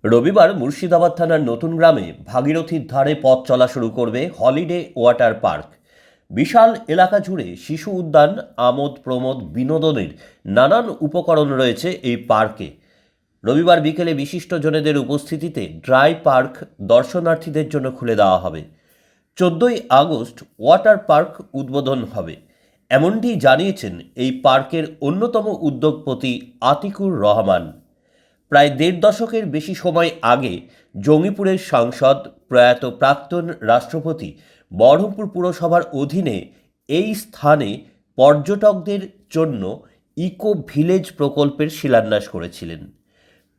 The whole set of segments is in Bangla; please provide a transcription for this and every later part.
রবিবার মুর্শিদাবাদ থানার নতুন গ্রামে ভাগীরথীর ধারে পথ চলা শুরু করবে হলিডে ওয়াটার পার্ক। বিশাল এলাকা জুড়ে শিশু উদ্যান, আমোদ প্রমোদ, বিনোদনের নানান উপকরণ রয়েছে এই পার্কে। রবিবার বিকেলে বিশিষ্টজনেদের উপস্থিতিতে ড্রাই পার্ক দর্শনার্থীদের জন্য খুলে দেওয়া হবে। 14ই আগস্ট ওয়াটার পার্ক উদ্বোধন হবে, এমনটি জানিয়েছেন এই পার্কের অন্যতম উদ্যোগপতি আতিকুর রহমান। প্রায় দেড় দশকের বেশি সময় আগে জঙ্গিপুরের সাংসদ প্রয়াত প্রাক্তন রাষ্ট্রপতি বহরমপুর পুরসভার অধীনে এই স্থানে পর্যটকদের জন্য ইকো ভিলেজ প্রকল্পের শিলান্যাস করেছিলেন।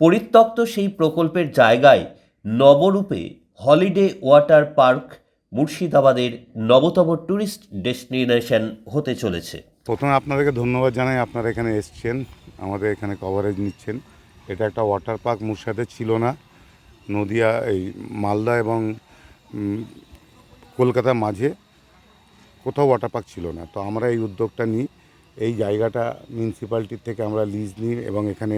পরিত্যক্ত সেই প্রকল্পের জায়গায় নবরূপে হলিডে ওয়াটার পার্ক মুর্শিদাবাদের নবতম ট্যুরিস্ট ডেস্টিনেশন হতে চলেছে। প্রথমে আপনাদেরকে ধন্যবাদ জানাই, আপনারা এখানে এসছেন, আমাদের এখানে কভারেজ নিচ্ছেন। এটা একটা ওয়াটার পার্ক মুর্শিদাবাদে ছিল না। নদিয়া, এই মালদা এবং কলকাতার মাঝে কোথাও ওয়াটার পার্ক ছিল না। তো আমরা এই উদ্যোগটা নিই, এই জায়গাটা মিউনিসিপ্যালিটির থেকে আমরা লিজ নিই এবং এখানে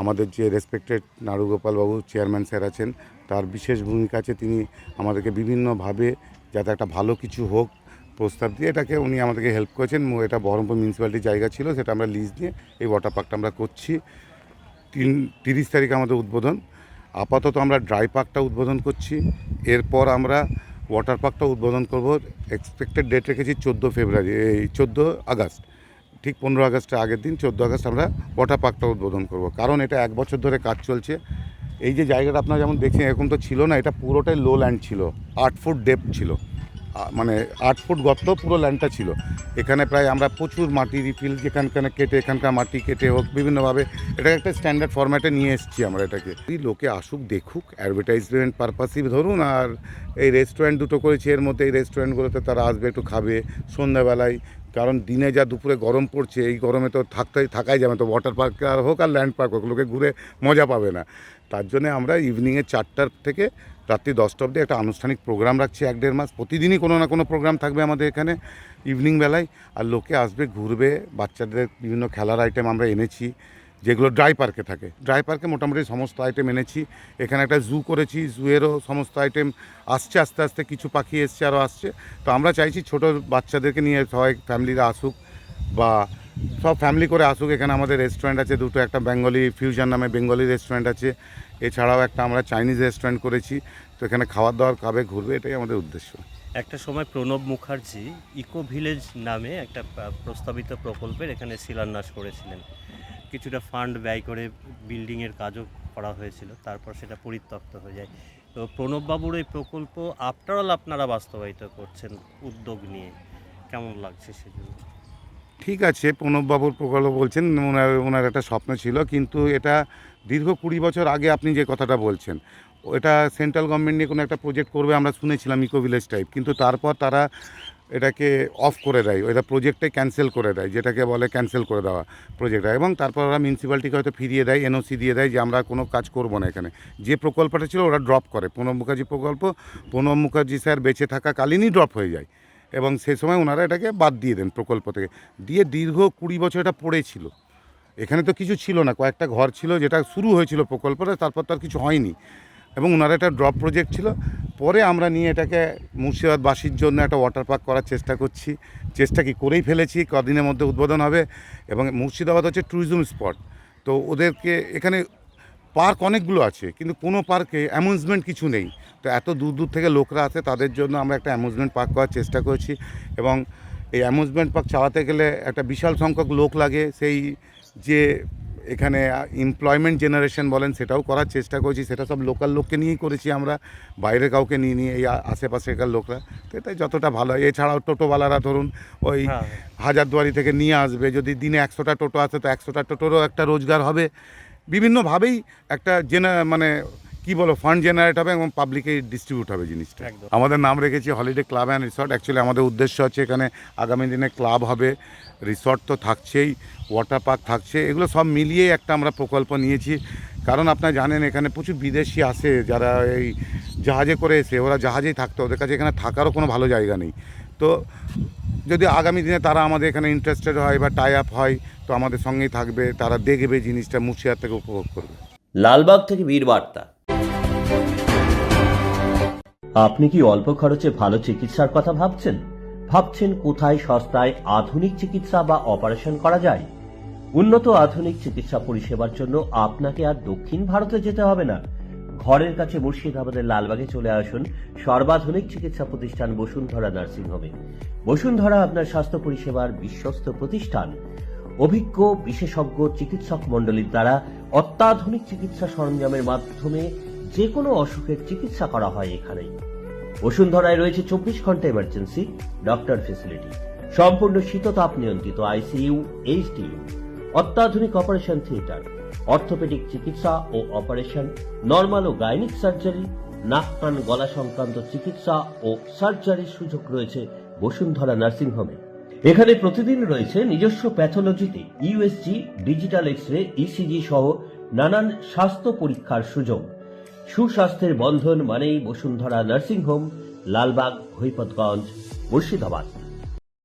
আমাদের যে রেসপেক্টেড নাড়ুগোপালবাবু চেয়ারম্যান স্যার আছেন, তার বিশেষ ভূমিকা আছে। তিনি আমাদেরকে বিভিন্নভাবে যাতে একটা ভালো কিছু হোক প্রস্তাব দিয়ে এটাকে উনি আমাদেরকে হেল্প করেছেন। এটা বহরমপুর মিউনিসিপ্যালিটির জায়গা ছিল, সেটা আমরা লিজ নিয়ে এই ওয়াটার পার্কটা আমরা করছি। 30 তারিখ আমাদের উদ্বোধন। আপাতত আমরা ড্রাই পার্কটা উদ্বোধন করছি, এরপর আমরা ওয়াটার পার্কটা উদ্বোধন করব। এক্সপেক্টেড ডেট রেখেছি 14 ফেব্রুয়ারি, এই 14 আগস্ট, ঠিক 15 আগস্টের আগের দিন 14 আগস্ট আমরা ওয়াটার পার্কটা উদ্বোধন করব। কারণ এটা 1 বছর ধরে কাজ চলছে। এই যে জায়গাটা আপনারা যেমন দেখছেন এরকম তো ছিল না, এটা পুরোটাই লো ল্যান্ড ছিল, 8 ফুট ডেপথ ছিল, মানে 8 ফুট গর্ত পুরো ল্যান্ডটা ছিল। এখানে প্রায় আমরা প্রচুর মাটি রিফিল যেখানখানে কেটে, এখানকার মাটি কেটে হোক বিভিন্নভাবে এটাকে একটা স্ট্যান্ডার্ড ফরম্যাটে নিয়ে এসেছি আমরা এটাকে। লোকে আসুক, দেখুক, অ্যাডভার্টাইজমেন্ট পারপাসই ধরুন। আর এই রেস্টুরেন্ট দুটো করেছি, এর মধ্যে এই রেস্টুরেন্টগুলোতে তারা আসবে, একটু খাবে সন্ধ্যাবেলায়। কারণ দিনে যা দুপুরে গরম পড়ছে, এই গরমে তো থাকাই যাবে, তো ওয়াটার পার্ক আর হোক আর ল্যান্ড পার্ক হোক, লোকে ঘুরে মজা পাবে না। তার জন্যে আমরা ইভিনিংয়ে 4টার থেকে রাত্রি 10টা অবধি একটা আনুষ্ঠানিক প্রোগ্রাম রাখছি। 1-1.5 মাস প্রতিদিনই কোনো না কোনো প্রোগ্রাম থাকবে আমাদের এখানে ইভিনিং বেলায়। আর লোকে আসবে, ঘুরবে। বাচ্চাদের বিভিন্ন খেলার আইটেম আমরা এনেছি, যেগুলো ড্রাই পার্কে থাকে। ড্রাই পার্কে মোটামুটি সমস্ত আইটেম এনেছি। এখানে একটা জু করেছি, জুয়েরও সমস্ত আইটেম আসছে। আস্তে আস্তে কিছু পাখি এসছে, আরও আসছে। তো আমরা চাইছি ছোটো বাচ্চাদেরকে নিয়ে সবাই ফ্যামিলিরা আসুক, বা সব ফ্যামিলি করে আসুক। এখানে আমাদের রেস্টুরেন্ট আছে দুটো, একটা বেঙ্গলি ফিউশন নামে বেঙ্গলি রেস্টুরেন্ট আছে, এছাড়াও একটা আমরা চাইনিজ রেস্টুরেন্ট করেছি। তো এখানে খাবার দাবার খাবে, ঘুরবে, এটাই আমাদের উদ্দেশ্য। একটা সময় প্রণব মুখার্জি ইকো ভিলেজ নামে একটা প্রস্তাবিত প্রকল্পের এখানে শিলান্যাস করেছিলেন। কিছুটা ফান্ড ব্যয় করে বিল্ডিংয়ের কাজও করা হয়েছিল, তারপর সেটা পরিত্যক্ত হয়ে যায়। তো প্রণববাবুর এই প্রকল্প আফটার অল আপনারা বাস্তবায়িত করছেন উদ্যোগ নিয়ে, কেমন লাগছে সেজন্য? ঠিক আছে, প্রণববাবুর প্রকল্প বলছেন, ওনার একটা স্বপ্ন ছিল, কিন্তু এটা দীর্ঘ 20 বছর আগে আপনি যে কথাটা বলছেন, এটা সেন্ট্রাল গভর্নমেন্ট নিয়ে কোনো একটা প্রজেক্ট করবে আমরা শুনেছিলাম, ইকো ভিলেজ টাইপ। কিন্তু তারপর তারা এটাকে অফ করে দেয়, ওইটা প্রজেক্টটাই ক্যান্সেল করে দেয়, যেটাকে বলে ক্যান্সেল করে দেওয়া প্রজেক্টটা। এবং তারপর ওরা মিউনিসিপ্যালিটিকে হয়তো ফিরিয়ে দেয়, এনওসি দিয়ে দেয় যে আমরা কোনো কাজ করব না এখানে। যে প্রকল্পটা ছিল ওরা ড্রপ করে, প্রণব মুখার্জি প্রকল্প। প্রণব মুখার্জি স্যার বেঁচে থাকাকালীনই ড্রপ হয়ে যায়, এবং সেই সময় ওনারা এটাকে বাদ দিয়ে দেন প্রকল্প থেকে। দিয়ে দীর্ঘ 20 বছর এটা পড়েছিল। এখানে তো কিছু ছিল না, কয়েকটা ঘর ছিল, যেটা শুরু হয়েছিল প্রকল্পটা, তারপর তার কিছু হয়নি, এবং ওনারা একটা ড্রপ প্রজেক্ট ছিল। পরে আমরা নিয়ে এটাকে মুর্শিদাবাদবাসীর জন্য একটা ওয়াটার পার্ক করার চেষ্টা করছি। চেষ্টা কি করেই ফেলেছি, কদিনের মধ্যে উদ্বোধন হবে। এবং মুর্শিদাবাদ হচ্ছে ট্যুরিজম স্পট, তো ওদেরকে এখানে পার্ক অনেকগুলো আছে, কিন্তু কোনো পার্কে অ্যামিউজমেন্ট কিছু নেই। তো এত দূর দূর থেকে লোকরা আসে, তাদের জন্য আমরা একটা অ্যামিউজমেন্ট পার্ক করার চেষ্টা করেছি। এবং এই অ্যামিউজমেন্ট পার্ক চালাতে গেলে একটা বিশাল সংখ্যক লোক লাগে, সেই যে এখানে এমপ্লয়মেন্ট জেনারেশন বলেন, সেটাও করার চেষ্টা করেছি। সেটা সব লোকাল লোককে নিয়েই করেছি আমরা, বাইরে কাউকে নিয়ে এই আশেপাশেকার লোকরা। তো এটাই যতটা ভালো হয়। এছাড়াও টোটোওয়ালারা ধরুন ওই হাজারদুয়ারি থেকে নিয়ে আসবে, যদি দিনে 100টা টোটো আসে তো 100টা টোটোরও একটা রোজগার হবে। বিভিন্নভাবেই একটা মানে কি বলো, ফান্ড জেনারেট হবে এবং পাবলিকে ডিস্ট্রিবিউট হবে জিনিসটা। আমাদের নাম রেখেছি holiday club and resort. Actually আমাদের উদ্দেশ্য হচ্ছে এখানে আগামী দিনে ক্লাব হবে, রিসর্ট তো থাকছেই, ওয়াটার পার্ক থাকছে, এগুলো সব মিলিয়েই একটা আমরা প্রকল্প নিয়েছি। কারণ আপনারা জানেন এখানে প্রচুর বিদেশি আসে, যারা এই জাহাজে করে এসে, ওরা জাহাজেই থাকতো, ওদের কাছে এখানে থাকারও কোনো ভালো জায়গা নেই। তো যদি আগামী দিনে তারা আমাদের এখানে ইন্টারেস্টেড হয় বা টাই আপ হয়, তো আমাদের সঙ্গেই থাকবে, তারা দেখবে জিনিসটা, মুর্শিদাবাদ থেকে উপভোগ করবে। লালবাগ থেকে বীর বার্তা। আপনি কি অল্প খরচে ভালো চিকিৎসার কথা ভাবছেন কোথায় সস্তায় আধুনিক চিকিৎসা বা অপারেশন করা যায়? উন্নত আধুনিক চিকিৎসা পরিষেবার জন্য আপনাকে আর দক্ষিণ ভারতে যেতে হবে না। ঘরের কাছে মুর্শিদাবাদের লালবাগে চলে আসুন সর্বাধুনিক চিকিৎসা প্রতিষ্ঠান বসুন্ধরা নার্সিং হোমে। বসুন্ধরা আপনার স্বাস্থ্য পরিষেবার বিশ্বস্ত প্রতিষ্ঠান। অভিজ্ঞ বিশেষজ্ঞ চিকিৎসক মণ্ডলীর দ্বারা অত্যাধুনিক চিকিৎসা সরঞ্জামের মাধ্যমে যে কোনো অসুখের চিকিৎসা করা হয় এখানেই। বসুন্ধরায় রয়েছে 24 ঘন্টা এমার্জেন্সি ডক্টর ফেসিলিটি, সম্পূর্ণ শীততাপ নিয়ন্ত্রিত আইসিইউ, এইচডিইউ, অত্যাধুনিক অপারেশন থিয়েটার, অর্থোপেডিক চিকিৎসা ও অপারেশন, নরমাল ও গাইনিক সার্জারি, নাক কান গলা সংক্রান্ত চিকিৎসা ও সার্জারির সুযোগ রয়েছে বসুন্ধরা নার্সিং হোমে। এখানে প্রতিদিন রয়েছে নিজস্ব প্যাথোলজিতে ইউএসজি, ডিজিটাল এক্স-রে, ইসিজি সহ নানান স্বাস্থ্য পরীক্ষার সুযোগ। সুস্বাস্থ্যের বন্ধন মানেই বসুন্ধরা নার্সিং হোম, লালবাগ, হরিপদগঞ্জ, মুর্শিদাবাদ।